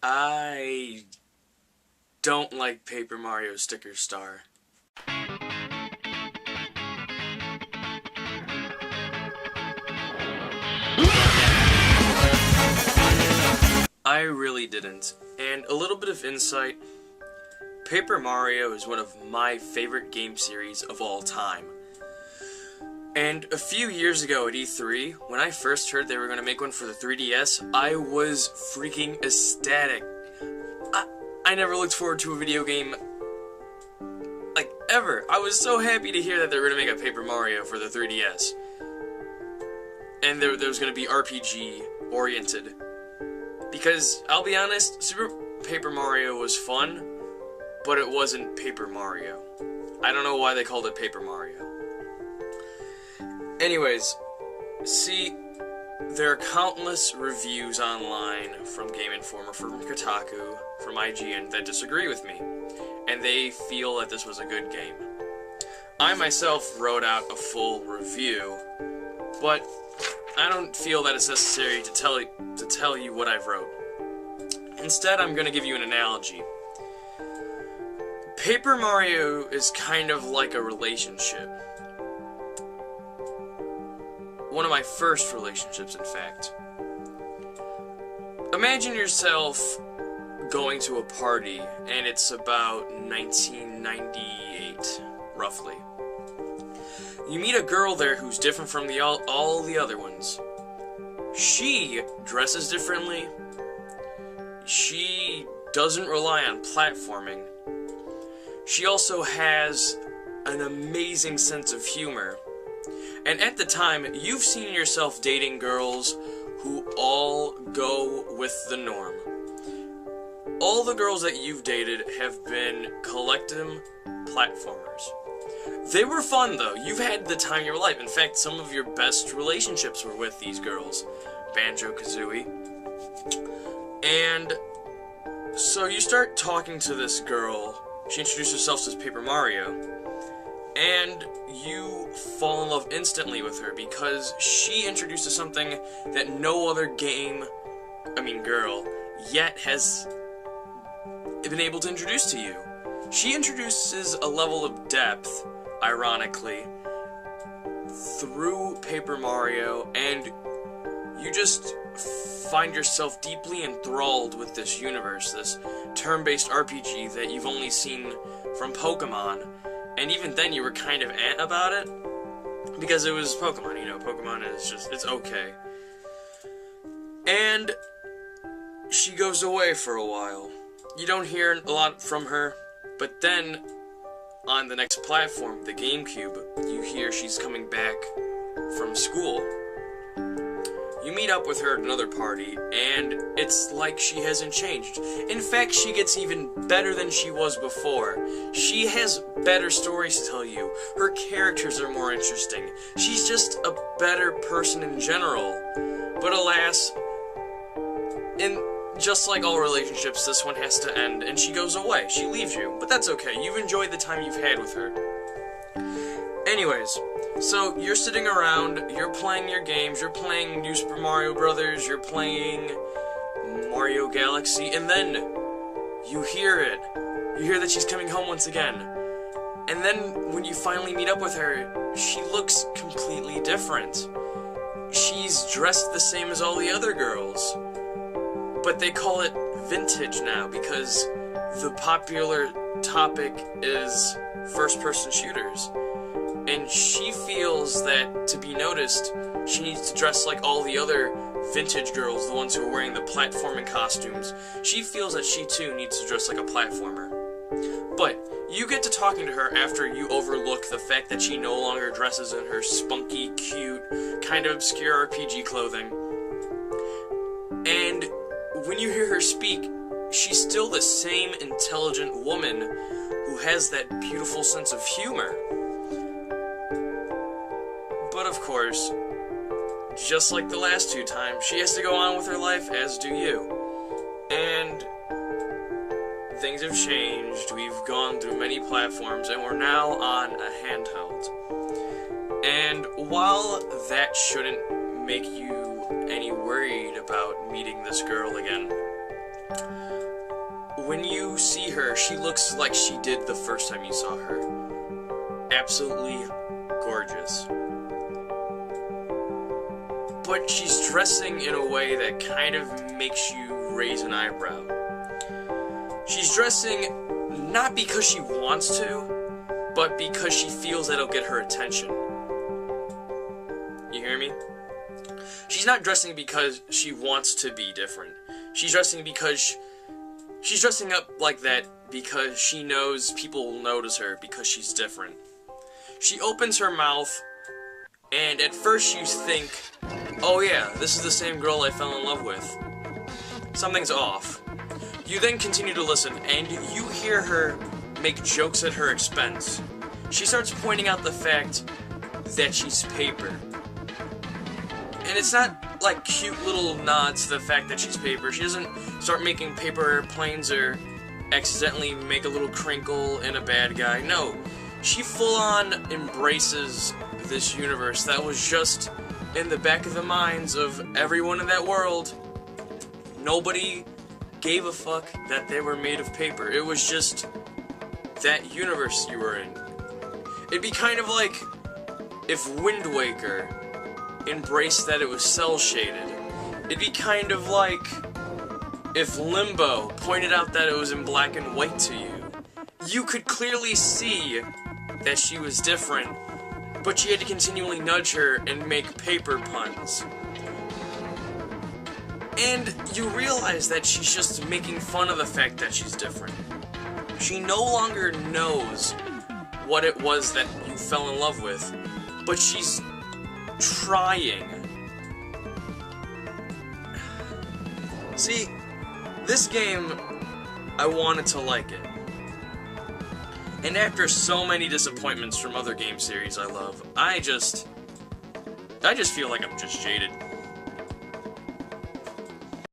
I don't like Paper Mario Sticker Star. I really didn't. And a little bit of insight, Paper Mario is one of my favorite game series of all time. And a few years ago at E3, when I first heard they were going to make one for the 3DS, I was freaking ecstatic. I never looked forward to a video game, like, ever. I was so happy to hear that they were going to make a Paper Mario for the 3DS. And there was going to be RPG-oriented. Because, I'll be honest, Super Paper Mario was fun, but it wasn't Paper Mario. I don't know why they called it Paper Mario. Anyways, see, there are countless reviews online from Game Informer, from Kotaku, from IGN that disagree with me, and they feel that this was a good game. I myself wrote out a full review, but I don't feel that it's necessary to tell you what I've wrote. Instead, I'm going to give you an analogy. Paper Mario is kind of like a relationship. One of my first relationships, in fact. Imagine yourself going to a party, and it's about 1998, roughly. You meet a girl there who's different from all the other ones. She dresses differently. She doesn't rely on platforming. She also has an amazing sense of humor. And at the time, you've seen yourself dating girls who all go with the norm. All the girls that you've dated have been collective platformers. They were fun, though. You've had the time of your life. In fact, some of your best relationships were with these girls. Banjo-Kazooie. And so you start talking to this girl. She introduced herself as Paper Mario. And you fall in love instantly with her because she introduces something that no other girl, yet has been able to introduce to you. She introduces a level of depth, ironically, through Paper Mario, and you just find yourself deeply enthralled with this universe, this turn-based RPG that you've only seen from Pokemon. And even then, you were kind of about it, because it was Pokemon, Pokemon is just, it's okay. And she goes away for a while. You don't hear a lot from her, but then, on the next platform, the GameCube, you hear she's coming back from school. You meet up with her at another party, and it's like she hasn't changed. In fact, she gets even better than she was before. She has better stories to tell you. Her characters are more interesting. She's just a better person in general. But alas, just like all relationships, this one has to end, and she goes away. She leaves you. But that's okay. You've enjoyed the time you've had with her. Anyways, so you're sitting around, you're playing your games, you're playing New Super Mario Brothers, you're playing Mario Galaxy, and then you hear it. You hear that she's coming home once again. And then when you finally meet up with her, she looks completely different. She's dressed the same as all the other girls. But they call it vintage now because the popular topic is first-person shooters. And she feels that, to be noticed, she needs to dress like all the other vintage girls, the ones who are wearing the platforming costumes. She feels that she, too, needs to dress like a platformer. But you get to talking to her after you overlook the fact that she no longer dresses in her spunky, cute, kind of obscure RPG clothing. And when you hear her speak, she's still the same intelligent woman who has that beautiful sense of humor. But of course, just like the last two times, she has to go on with her life, as do you. And things have changed, we've gone through many platforms, and we're now on a handheld. And while that shouldn't make you any worried about meeting this girl again, When you see her, she looks like she did the first time you saw her. Absolutely gorgeous. But she's dressing in a way that kind of makes you raise an eyebrow. She's dressing not because she wants to, but because she feels that'll get her attention. You hear me? She's not dressing because she wants to be different. She's dressing because she's dressing up like that because she knows people will notice her because she's different. She opens her mouth, and at first you think, oh yeah, this is the same girl I fell in love with. Something's off. You then continue to listen, and you hear her make jokes at her expense. She starts pointing out the fact that she's paper. And it's not like cute little nods to the fact that she's paper. She doesn't start making paper airplanes or accidentally make a little crinkle in a bad guy. No, she full-on embraces this universe that was just in the back of the minds of everyone in that world. Nobody gave a fuck that they were made of paper. It was just that universe you were in. It'd be kind of like if Wind Waker embraced that it was cel-shaded. It'd be kind of like if Limbo pointed out that it was in black and white to you. You could clearly see that she was different, but you had to continually nudge her and make paper puns. And you realize that she's just making fun of the fact that she's different. She no longer knows what it was that you fell in love with, but she's trying. See, this game, I wanted to like it. And after so many disappointments from other game series I love, I just feel like I'm just jaded.